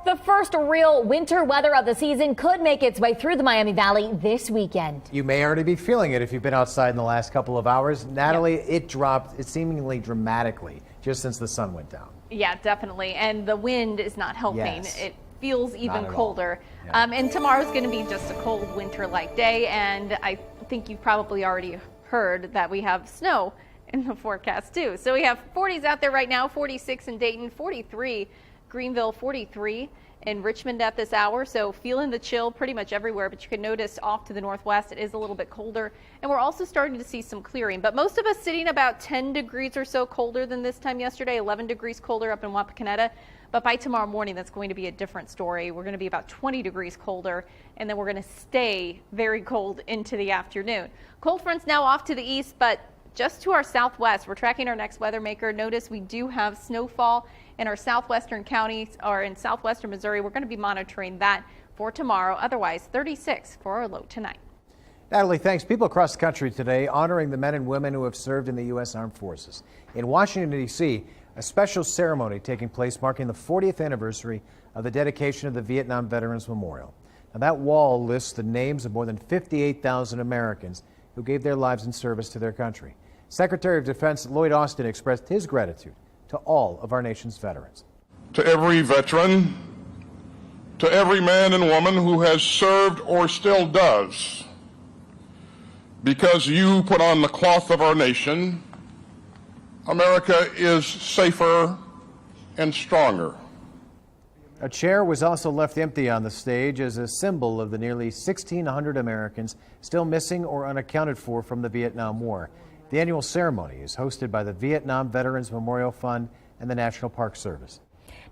The first real winter weather of the season could make its way through the Miami Valley this weekend. You may already be feeling it if you've been outside in the last couple of hours. Natalie, it dropped seemingly dramatically just since the sun went down. Yeah, definitely. And the wind is not helping. Yes. It feels even colder. Yeah. And tomorrow's going to be just a cold winter-like day. And I think you've probably already heard that we have snow in the forecast too. So we have 40s out there right now, 46 in Dayton, 43 Greenville, 43 in Richmond at this hour. So feeling the chill pretty much everywhere, but you can notice off to the northwest it is a little bit colder, and we're also starting to see some clearing, but most of us sitting about 10 degrees or so colder than this time yesterday, 11 degrees colder up in Wapakoneta. But by tomorrow morning, that's going to be a different story. We're going to be about 20 degrees colder, and then we're going to stay very cold into the afternoon. Cold fronts now off to the east, but just to our southwest. We're tracking our next weather maker. Notice we do have snowfall in our southwestern counties or in southwestern Missouri. We're going to be monitoring that for tomorrow. Otherwise, 36 for our low tonight. Natalie, thanks. People across the country today honoring the men and women who have served in the U.S. Armed Forces. In Washington, D.C., a special ceremony taking place marking the 40th anniversary of the dedication of the Vietnam Veterans Memorial. Now, that wall lists the names of more than 58,000 Americans who gave their lives in service to their country. Secretary of Defense Lloyd Austin expressed his gratitude to all of our nation's veterans. To every veteran, to every man and woman who has served or still does, because you put on the cloth of our nation, America is safer and stronger. A chair was also left empty on the stage as a symbol of the nearly 1,600 Americans still missing or unaccounted for from the Vietnam War. The annual ceremony is hosted by the Vietnam Veterans Memorial Fund and the National Park Service.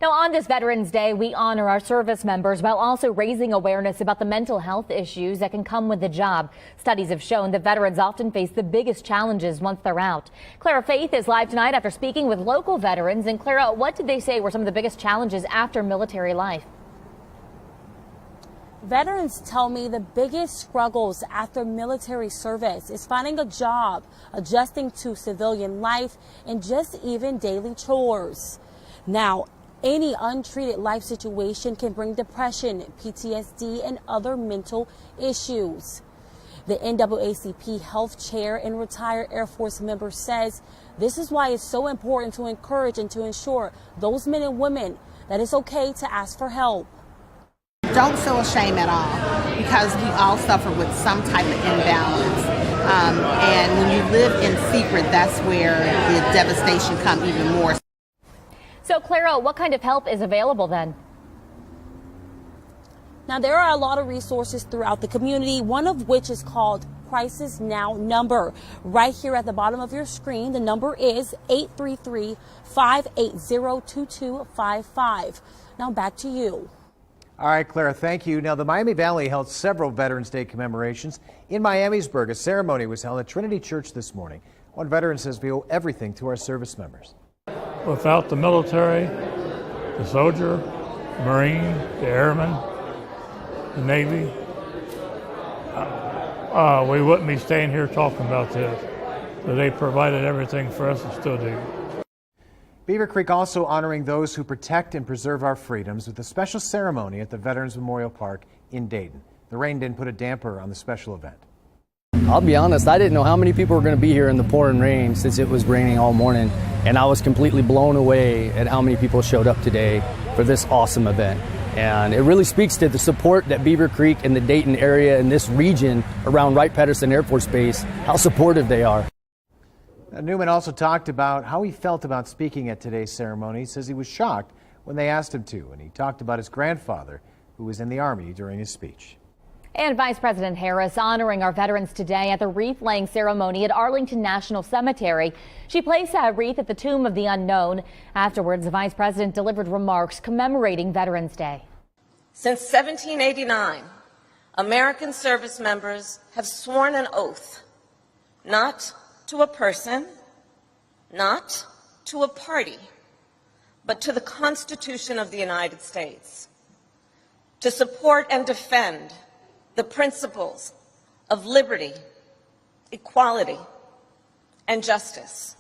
Now, on this Veterans Day, we honor our service members while also raising awareness about the mental health issues that can come with the job. Studies have shown that veterans often face the biggest challenges once they're out. Clara Faith is live tonight after speaking with local veterans. And Clara, what did they say were some of the biggest challenges after military life? Veterans tell me the biggest struggles after military service is finding a job, adjusting to civilian life, and just even daily chores. Now, any untreated life situation can bring depression, PTSD, and other mental issues. The NAACP health chair and retired Air Force member says this is why it's so important to encourage and to ensure those men and women that it's okay to ask for help. Don't feel ashamed at all, because we all suffer with some type of imbalance. And when you live in secret, that's where the devastation comes even more. So, Clara, what kind of help is available then? Now, there are a lot of resources throughout the community, one of which is called Crisis Now number. Right here at the bottom of your screen, the number is 833-580-2255. Now back to you. All right, Clara, thank you. Now, the Miami Valley held several Veterans Day commemorations. In Miamisburg, a ceremony was held at Trinity Church this morning. One veteran says we owe everything to our service members. Without the military, the soldier, the Marine, the airman, the Navy, we wouldn't be staying here talking about this. So they provided everything for us and still do. Beaver Creek also honoring those who protect and preserve our freedoms with a special ceremony at the Veterans Memorial Park in Dayton. The rain didn't put a damper on the special event. I'll be honest, I didn't know how many people were going to be here in the pouring rain since it was raining all morning, and I was completely blown away at how many people showed up today for this awesome event. And it really speaks to the support that Beaver Creek and the Dayton area and this region around Wright-Patterson Air Force Base, how supportive they are. Newman also talked about how he felt about speaking at today's ceremony. He says he was shocked when they asked him to, and he talked about his grandfather, who was in the Army, during his speech. And Vice President Harris honoring our veterans today at the wreath-laying ceremony at Arlington National Cemetery. She placed a wreath at the Tomb of the Unknown. Afterwards, the Vice President delivered remarks commemorating Veterans Day. Since 1789, American service members have sworn an oath not to a person, not to a party, but to the Constitution of the United States, to support and defend the principles of liberty, equality, and justice.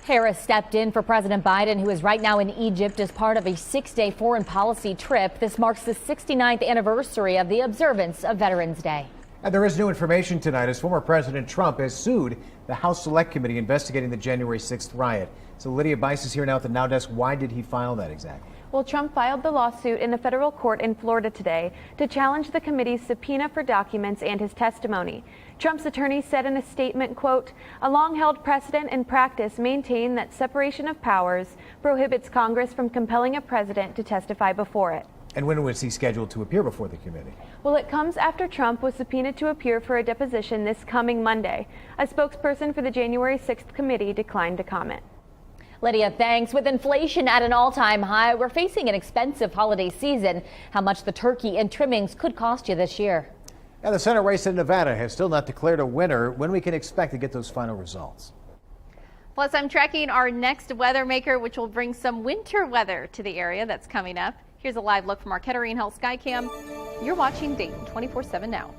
Harris stepped in for President Biden, who is right now in Egypt as part of a 6-day foreign policy trip. This marks the 69th anniversary of the observance of Veterans Day. And there is new information tonight as former President Trump has sued the House Select Committee investigating the January 6th riot. So Lydia Bice is here now at the Now Desk. Why did he file that exactly? Well, Trump filed the lawsuit in a federal court in Florida today to challenge the committee's subpoena for documents and his testimony. Trump's attorney said in a statement, quote, "A long-held precedent and practice maintain that separation of powers prohibits Congress from compelling a president to testify before it." And when was he scheduled to appear before the committee? Well, it comes after Trump was subpoenaed to appear for a deposition this coming Monday. A spokesperson for the January 6th committee declined to comment. Lydia, thanks. With inflation at an all-time high, we're facing an expensive holiday season. How much the turkey and trimmings could cost you this year? And the Senate race in Nevada has still not declared a winner. When we can expect to get those final results? Plus, I'm tracking our next weather maker, which will bring some winter weather to the area that's coming up. Here's a live look from our Kettering Health Skycam. You're watching Dayton 24/7 now.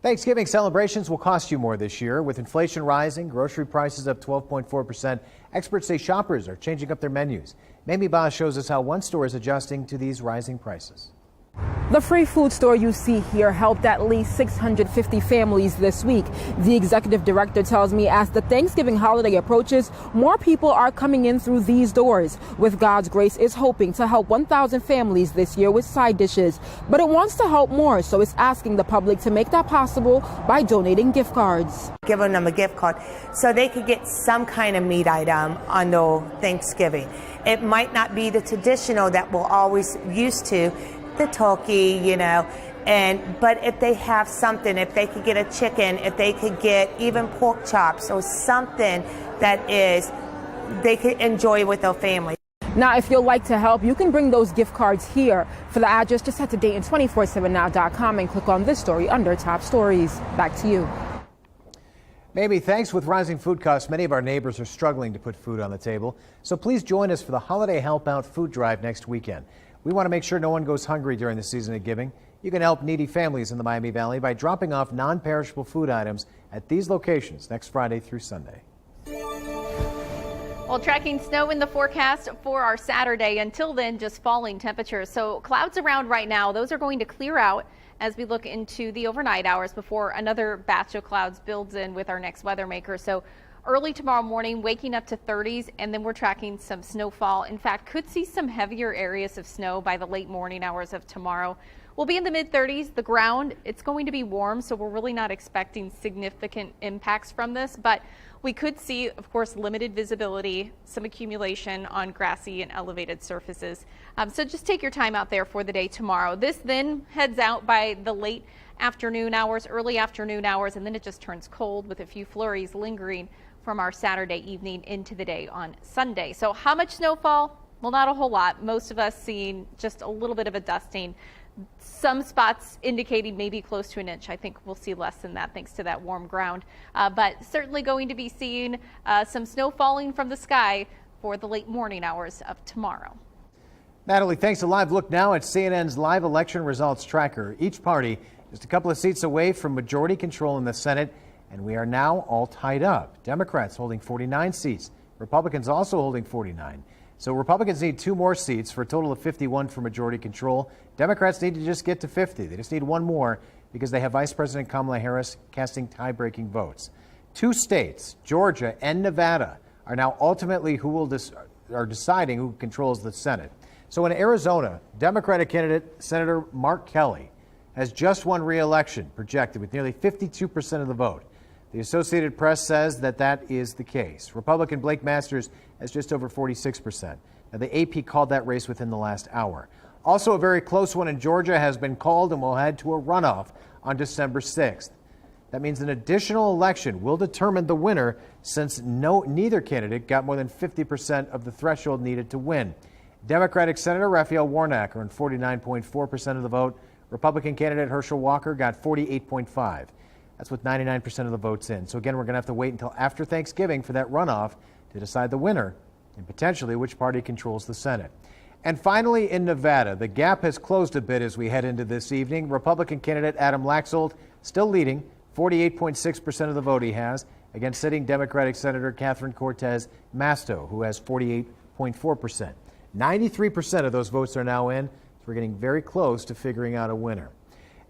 Thanksgiving celebrations will cost you more this year. With inflation rising, grocery prices up 12.4%, experts say shoppers are changing up their menus. Mamie Ba shows us how one store is adjusting to these rising prices. The free food store you see here helped at least 650 families this week. The executive director tells me as the Thanksgiving holiday approaches, more people are coming in through these doors. With God's grace, it's hoping to help 1,000 families this year with side dishes. But it wants to help more, so it's asking the public to make that possible by donating gift cards. Giving them a gift card so they could get some kind of meat item on their Thanksgiving. It might not be the traditional that we're always used to, the turkey, but if they have something, if they could get a chicken, if they could get even pork chops or something that they could enjoy with their family. Now, if you'd like to help, you can bring those gift cards here. For the address, just head to Dayton247now.com and click on this story under Top Stories. Back to you. Maybe thanks with rising food costs, many of our neighbors are struggling to put food on the table. So please join us for the Holiday Help Out Food Drive next weekend. We want to make sure no one goes hungry during the season of giving. You can help needy families in the Miami Valley by dropping off non-perishable food items at these locations next Friday through Sunday. Well, tracking snow in the forecast for our Saturday. Until then, just falling temperatures. So clouds around right now, those are going to clear out as we look into the overnight hours before another batch of clouds builds in with our next weather maker. So early tomorrow morning, waking up to 30s, and then we're tracking some snowfall. In fact, could see some heavier areas of snow by the late morning hours of tomorrow. We'll be in the mid-30s. The ground, it's going to be warm, so we're really not expecting significant impacts from this, but we could see, of course, limited visibility, some accumulation on grassy and elevated surfaces. So just take your time out there for the day tomorrow. This then heads out by the late afternoon hours, early afternoon hours, and then it just turns cold with a few flurries lingering from our Saturday evening into the day on Sunday. So how much snowfall? Well, not a whole lot. Most of us seeing just a little bit of a dusting. Some spots indicating maybe close to an inch. I think we'll see less than that thanks to that warm ground. But certainly going to be seeing some snow falling from the sky for the late morning hours of tomorrow. Natalie, thanks. A live look now at CNN's live election results tracker. Each party just a couple of seats away from majority control in the Senate, and we are now all tied up. Democrats holding 49 seats, Republicans also holding 49. So Republicans need 2 more seats for a total of 51 for majority control. Democrats need to just get to 50. They just need 1 more because they have Vice President Kamala Harris casting tie-breaking votes. 2 states, Georgia and Nevada, are now ultimately are deciding who controls the Senate. So in Arizona, Democratic candidate Senator Mark Kelly has just won re-election, projected with nearly 52% of the vote. The Associated Press says that is the case. Republican Blake Masters has just over 46%. Now, the AP called that race within the last hour. Also, a very close one in Georgia has been called and will head to a runoff on December 6th. That means an additional election will determine the winner since neither candidate got more than 50% of the threshold needed to win. Democratic Senator Raphael Warnock earned 49.4% of the vote. Republican candidate Herschel Walker got 48.5%. That's with 99% of the votes in. So again, we're going to have to wait until after Thanksgiving for that runoff to decide the winner and potentially which party controls the Senate. And finally, in Nevada, the gap has closed a bit as we head into this evening. Republican candidate Adam Laxalt still leading, 48.6% of the vote he has, against sitting Democratic Senator Catherine Cortez Masto, who has 48.4%. 93% of those votes are now in. So we're getting very close to figuring out a winner.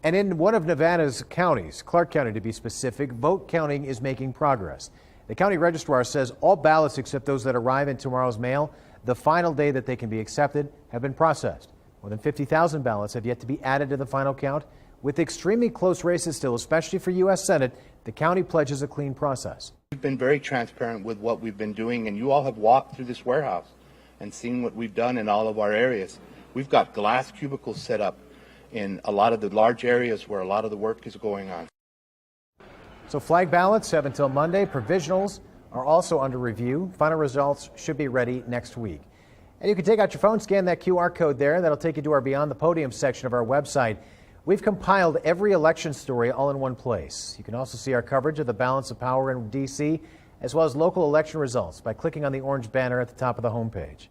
And in one of Nevada's counties, Clark County to be specific, vote counting is making progress. The county registrar says all ballots except those that arrive in tomorrow's mail, the final day that they can be accepted, have been processed. More than 50,000 ballots have yet to be added to the final count. With extremely close races still, especially for U.S. Senate, the county pledges a clean process. We've been very transparent with what we've been doing, and you all have walked through this warehouse and seen what we've done in all of our areas. We've got glass cubicles set up in a lot of the large areas where a lot of the work is going on. So flag ballots have until Monday. Provisionals are also under review. Final results should be ready next week. And you can take out your phone, scan that QR code there. That'll take you to our Beyond the Podium section of our website. We've compiled every election story all in one place. You can also see our coverage of the balance of power in D.C., as well as local election results by clicking on the orange banner at the top of the homepage.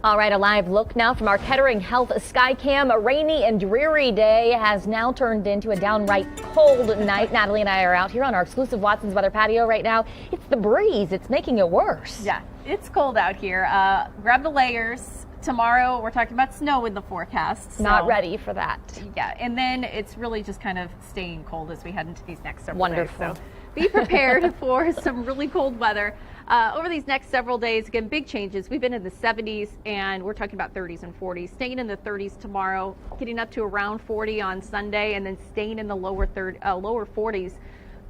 All right, a live look now from our Kettering Health Skycam. A rainy and dreary day has now turned into a downright cold night. Natalie and I are out here on our exclusive Watson's Weather patio right now. It's the breeze. It's making it worse. Yeah, it's cold out here. Grab the layers. tomorrow we're talking about snow in the forecast. So, Not ready for that. Yeah, and then it's really just kind of staying cold as we head into these next several Wonderful. days. So be prepared for some really cold weather. Over these next several days, again, big changes. We've been in the 70s, and we're talking about 30s and 40s. Staying in the 30s tomorrow, getting up to around 40 on Sunday, and then staying in the lower 40s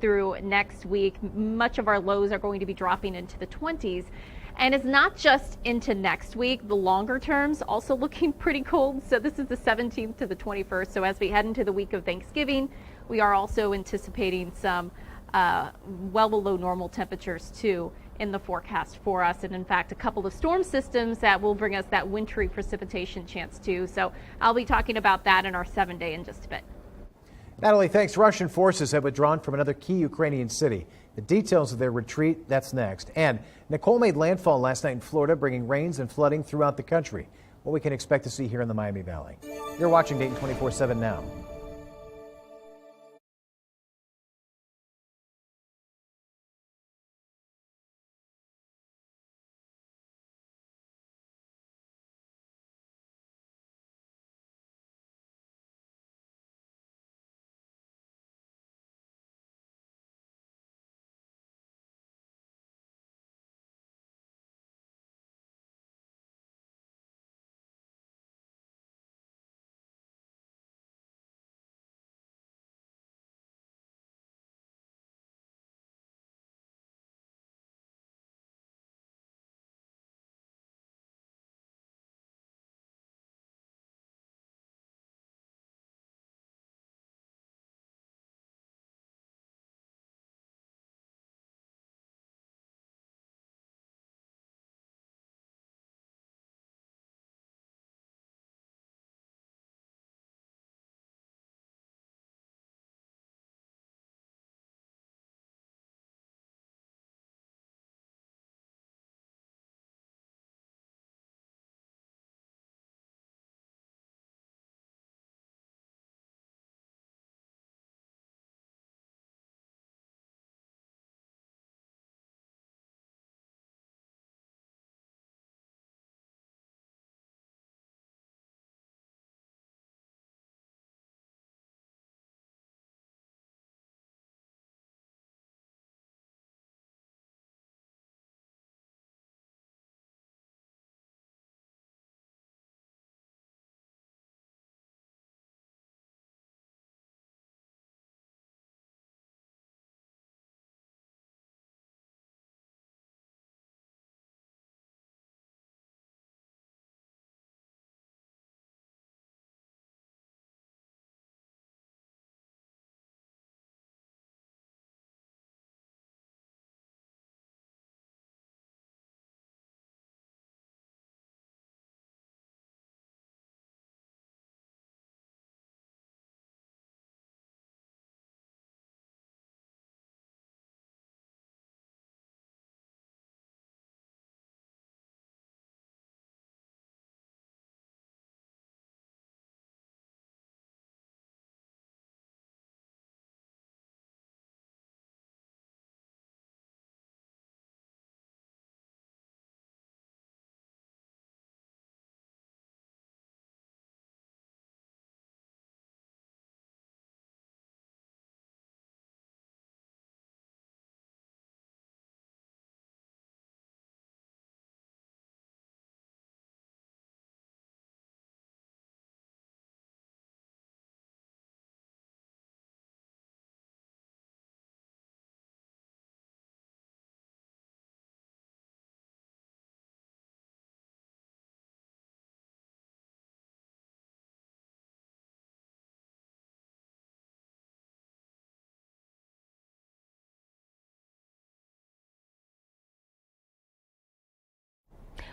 through next week. Much of our lows are going to be dropping into the 20s. And it's not just into next week. The longer terms also looking pretty cold. So this is the 17th to the 21st. So as we head into the week of Thanksgiving, we are also anticipating some well below normal temperatures too in the forecast for us, and in fact a couple of storm systems that will bring us that wintry precipitation chance too. So I'll be talking about that in our 7-day in just a bit. Natalie, thanks. Russian forces have withdrawn from another key Ukrainian city. The details of their retreat, that's next. And Nicole made landfall last night in Florida, bringing rains and flooding throughout the country. What we can expect to see here in the Miami Valley. You're watching Dayton 24/7 now.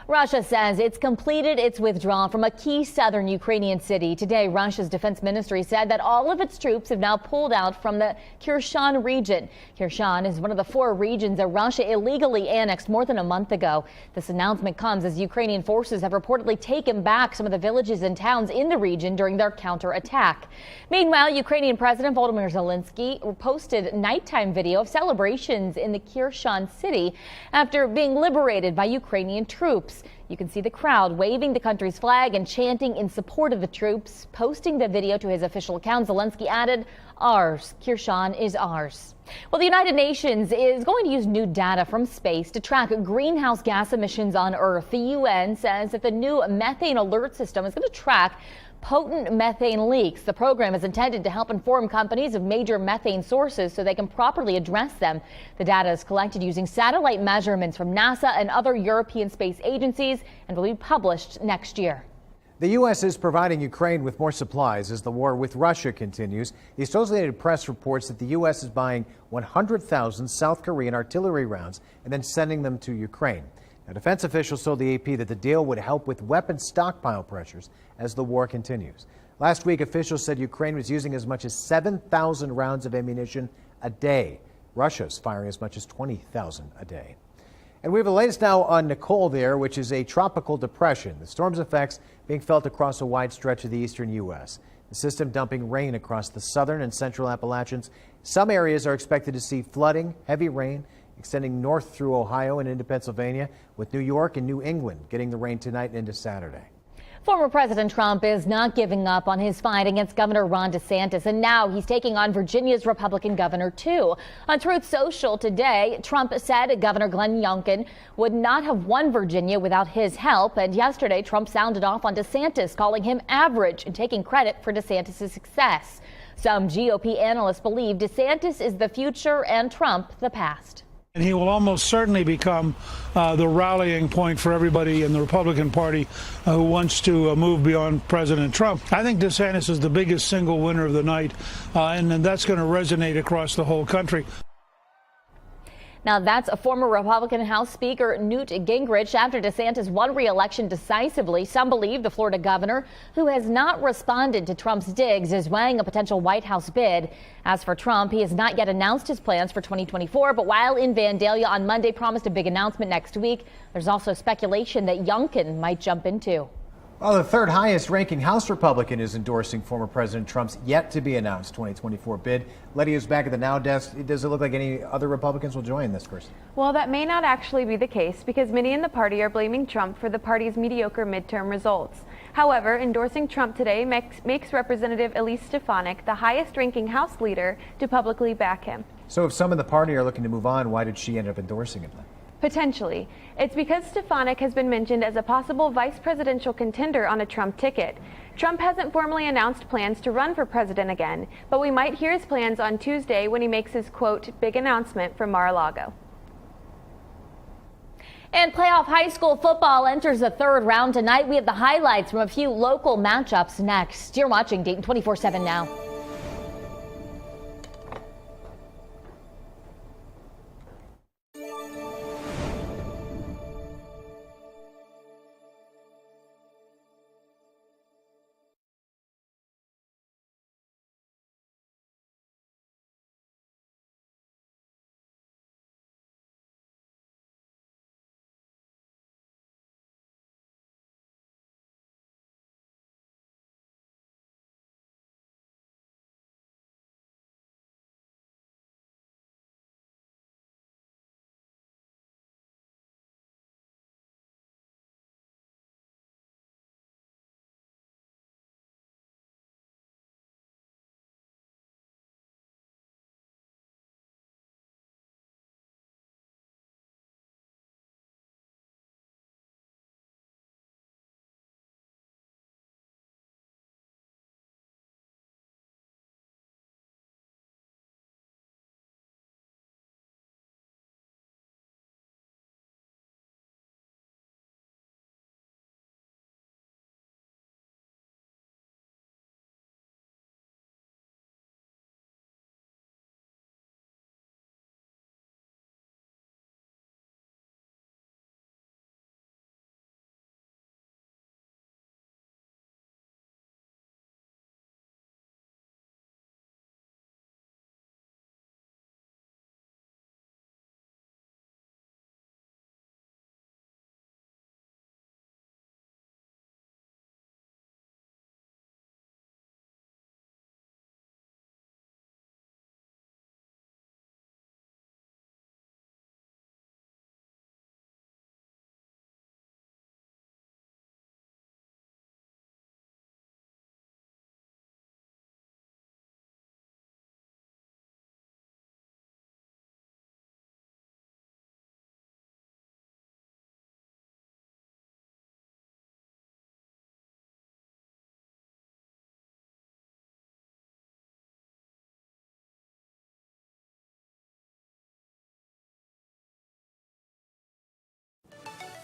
Russia says it's completed its withdrawal from a key southern Ukrainian city. Today, Russia's defense ministry said that all of its troops have now pulled out from the Kherson region. Kherson is one of the 4 regions that Russia illegally annexed more than a month ago. This announcement comes as Ukrainian forces have reportedly taken back some of the villages and towns in the region during their counterattack. Meanwhile, Ukrainian President Volodymyr Zelensky posted nighttime video of celebrations in the Kherson city after being liberated by Ukrainian troops. troops. You can see the crowd waving the country's flag and chanting in support of the troops. Posting the video to his official account, Zelensky added, "Ours, Kherson is ours." Well, the United Nations is going to use new data from space to track greenhouse gas emissions on Earth. The UN says that the new methane alert system is going to track potent methane leaks. The program is intended to help inform companies of major methane sources so they can properly address them. The data is collected using satellite measurements from NASA and other European space agencies and will be published next year. The U.S. is providing Ukraine with more supplies as the war with Russia continues. The Associated Press reports that the U.S. is buying 100,000 South Korean artillery rounds and then sending them to Ukraine. Now, defense officials told the AP that the deal would help with weapon stockpile pressures as the war continues. Last week, officials said Ukraine was using as much as 7,000 rounds of ammunition a day. Russia's firing as much as 20,000 a day. And we have the latest now on Nicole there, which is a tropical depression. The storm's effects being felt across a wide stretch of the eastern U.S. The system dumping rain across the southern and central Appalachians. Some areas are expected to see flooding, heavy rain, extending north through Ohio and into Pennsylvania, with New York and New England getting the rain tonight and into Saturday. Former President Trump is not giving up on his fight against Governor Ron DeSantis, and now he's taking on Virginia's Republican governor, too. On Truth Social today, Trump said Governor Glenn Youngkin would not have won Virginia without his help. And yesterday, Trump sounded off on DeSantis, calling him average and taking credit for DeSantis' success. Some GOP analysts believe DeSantis is the future and Trump the past. And he will almost certainly become the rallying point for everybody in the Republican Party who wants to move beyond President Trump. I think DeSantis is the biggest single winner of the night, and that's going to resonate across the whole country. Now, that's a former Republican House Speaker Newt Gingrich after DeSantis won re-election decisively. Some believe the Florida governor, who has not responded to Trump's digs, is weighing a potential White House bid. As for Trump, he has not yet announced his plans for 2024, but while in Vandalia on Monday promised a big announcement next week, there's also speculation that Youngkin might jump in too. Well, the third highest ranking House Republican is endorsing former President Trump's yet to be announced 2024 bid. Letty is back at the Now desk. Does it look like any other Republicans will join this person? Well, that may not actually be the case because many in the party are blaming Trump for the party's mediocre midterm results. However, endorsing Trump today makes Representative Elise Stefanik the highest ranking House leader to publicly back him. So if some in the party are looking to move on, why did she end up endorsing him then? Potentially. It's because Stefanik has been mentioned as a possible vice presidential contender on a Trump ticket. Trump hasn't formally announced plans to run for president again, but we might hear his plans on Tuesday when he makes his, quote, big announcement from Mar-a-Lago. And playoff high school football enters the third round tonight. We have the highlights from a few local matchups next. You're watching Dayton 24/7 now.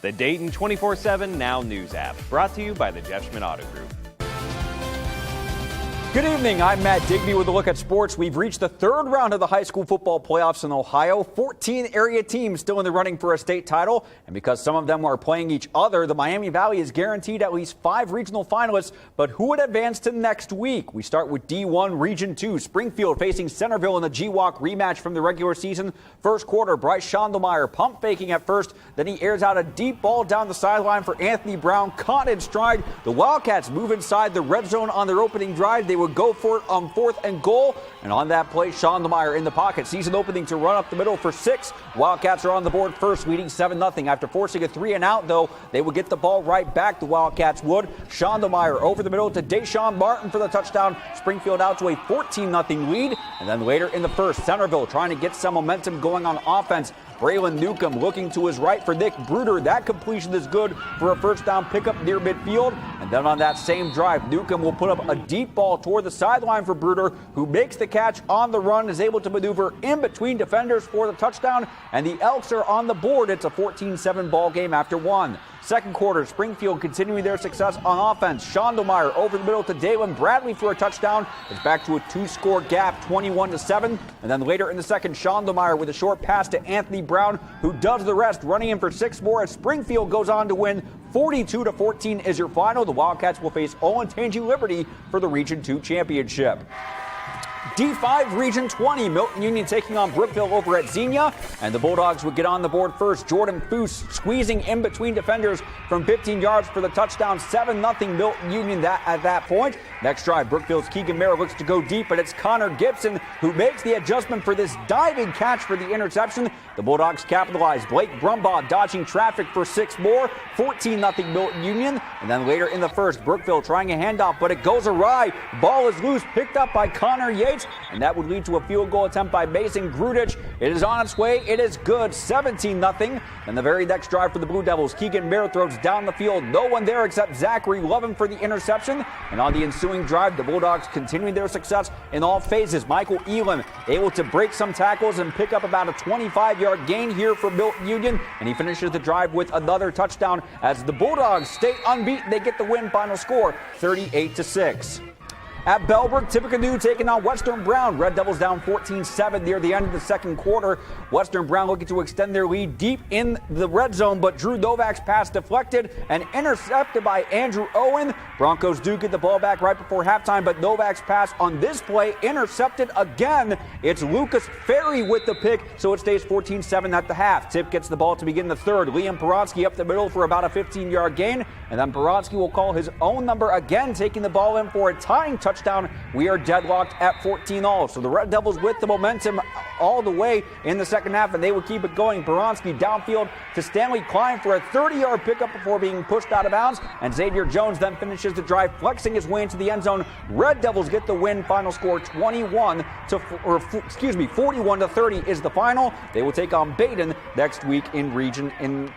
the Dayton 24/7 Now News app, brought to you by the Jeff Schmidt Auto Group. Good evening, I'm Matt Digby with a look at sports. We've reached the third round of the high school football playoffs in Ohio. 14 area teams still in the running for a state title. And because some of them are playing each other, the Miami Valley is guaranteed at least 5 regional finalists. But who would advance to next week? We start with D1 Region 2. Springfield facing Centerville in the G-Walk rematch from the regular season. First quarter, Bryce Schondelmeyer pump faking at first. Then he airs out a deep ball down the sideline for Anthony Brown. Caught in stride. The Wildcats move inside the red zone on their opening drive. They would go for it on 4th and goal. And on that play, Schondelmeyer in the pocket sees an opening to run up the middle for 6. Wildcats are on the board first, leading 7-0. After forcing a 3-and-out, though, they would get the ball right back. The Wildcats would. Schondelmeyer over the middle to Deshaun Martin for the touchdown. Springfield out to a 14-0 lead. And then later in the first, Centerville trying to get some momentum going on offense. Braylon Newcomb looking to his right for Nick Bruder. That completion is good for a first down pickup near midfield. And then on that same drive, Newcomb will put up a deep ball toward the sideline for Bruder, who makes the catch on the run, is able to maneuver in between defenders for the touchdown. And the Elks are on the board. It's a 14-7 ball game after 1. Second quarter, Springfield continuing their success on offense. Schondelmeyer over the middle to Dalen Bradley for a touchdown. It's back to a 2-score gap, 21-7. And then later in the second, Schondelmeyer with a short pass to Anthony Brown, who does the rest, running in for 6 more as Springfield goes on to win. 42-14 is your final. The Wildcats will face Olentangy Liberty for the Region 2 championship. D5 Region 20, Milton Union taking on Brookville over at Xenia, and the Bulldogs would get on the board first. Jordan Foose squeezing in between defenders from 15 yards for the touchdown. 7-0 Milton Union at that point. Next drive, Brookville's Keegan Merrill looks to go deep, but it's Connor Gibson who makes the adjustment for this diving catch for the interception. The Bulldogs capitalize. Blake Brumbaugh dodging traffic for 6 more. 14-0 Milton Union. And then later in the first, Brookville trying a handoff, but it goes awry. Ball is loose, picked up by Connor Yates, and that would lead to a field goal attempt by Mason Grudich. It is on its way. It is good. 17-0. And the very next drive for the Blue Devils, Keegan Merrill throws down the field. No one there except Zachary Lovin for the interception. And on the ensuing drive, the Bulldogs continuing their success in all phases. Michael Elam able to break some tackles and pick up about a 25-yard gain here for Milton Union. And he finishes the drive with another touchdown as the Bulldogs stay unbeaten. They get the win. Final score 38-6. At Bellbrook, Tippecanoe taking on Western Brown. Red Devils down 14-7 near the end of the second quarter. Western Brown looking to extend their lead deep in the red zone, but Drew Novak's pass deflected and intercepted by Andrew Owen. Broncos do get the ball back right before halftime, but Novak's pass on this play intercepted again. It's Lucas Ferry with the pick, so it stays 14-7 at the half. Tip gets the ball to begin the third. Liam Poronsky up the middle for about a 15-yard gain, and then Poronsky will call his own number again, taking the ball in for a tying touchdown. We are deadlocked at 14-all. So the Red Devils with the momentum all the way in the second half, and they will keep it going. Poronsky downfield to Stanley Klein for a 30-yard pickup before being pushed out of bounds, and Xavier Jones then finishes the drive, flexing his way into the end zone. Red Devils get the win. Final score 41-30 is the final. They will take on Baden next week in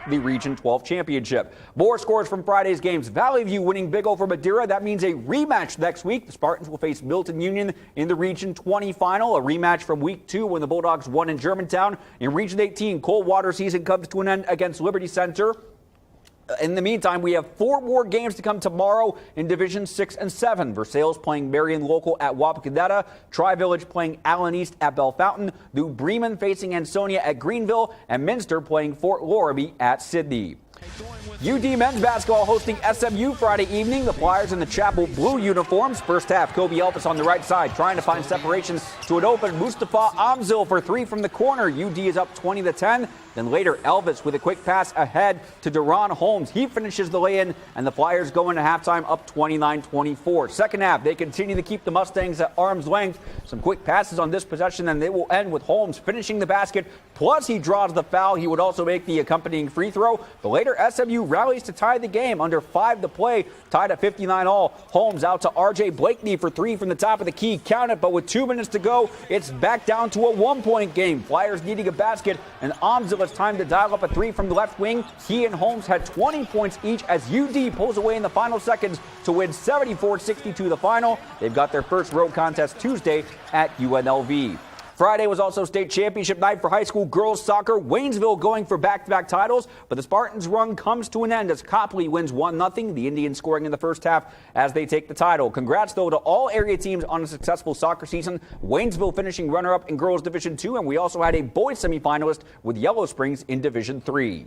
the Region 12 championship. More scores from Friday's games. Valley View winning big over Madeira. That means a rematch next week. The Spartans will face Milton Union in the Region 20 final, a rematch from Week 2 when the Bulldogs won in Germantown. In Region 18, cold water season comes to an end against Liberty Center. In the meantime, we have 4 more games to come tomorrow in Division 6 and 7. Versailles playing Marion Local at Wapakoneta. Tri-Village playing Allen East at Bell Fountain. New Bremen facing Ansonia at Greenville. And Minster playing Fort Loramie at Sydney. UD men's basketball hosting SMU Friday evening. The Flyers in the Chapel blue uniforms. First half, Kobe Elvis on the right side trying to find separation to an open Mustafa Amzil for 3 from the corner. UD is up 20-10. Then later, Elvis with a quick pass ahead to Deron Holmes. He finishes the lay-in, and the Flyers go into halftime up 29-24. Second half, they continue to keep the Mustangs at arm's length. Some quick passes on this possession, and they will end with Holmes finishing the basket. Plus, he draws the foul. He would also make the accompanying free throw. But later, SMU rallies to tie the game under 5 to play, tied at 59-all. Holmes out to R.J. Blakeney for 3 from the top of the key. Count it, but with 2 minutes to go, it's back down to a 1-point game. Flyers needing a basket, and Amzil has time to dial up a 3 from the left wing. He and Holmes had 20 points each as UD pulls away in the final seconds to win 74-62 the final. They've got their first road contest Tuesday at UNLV. Friday was also state championship night for high school girls soccer. Waynesville going for back-to-back titles, but the Spartans' run comes to an end as Copley wins 1-0. The Indians scoring in the first half as they take the title. Congrats, though, to all area teams on a successful soccer season. Waynesville finishing runner-up in girls Division II, and we also had a boys semifinalist with Yellow Springs in Division III.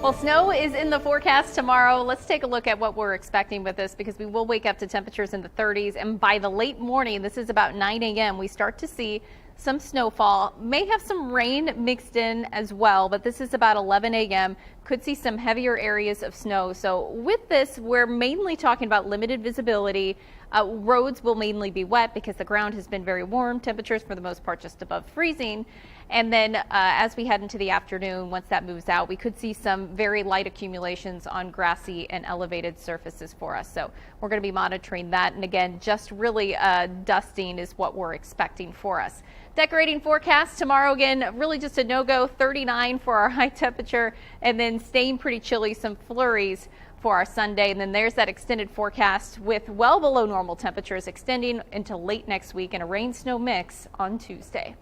Well, snow is in the forecast tomorrow. Let's take a look at what we're expecting with this, because we will wake up to temperatures in the 30s. And by the late morning, this is about 9 a.m., we start to see some snowfall. May have some rain mixed in as well, but this is about 11 a.m. Could see some heavier areas of snow. So with this, we're mainly talking about limited visibility. Roads will mainly be wet because the ground has been very warm. Temperatures for the most part just above freezing. And then as we head into the afternoon, once that moves out, we could see some very light accumulations on grassy and elevated surfaces for us. So we're going to be monitoring that. And again, just really dusting is what we're expecting for us. Decorating forecast tomorrow, again, really just a no-go, 39 for our high temperature, and then staying pretty chilly, some flurries for our Sunday. And then there's that extended forecast with well below normal temperatures extending into late next week and a rain-snow mix on Tuesday.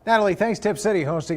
Natalie, thanks. Tip City hosting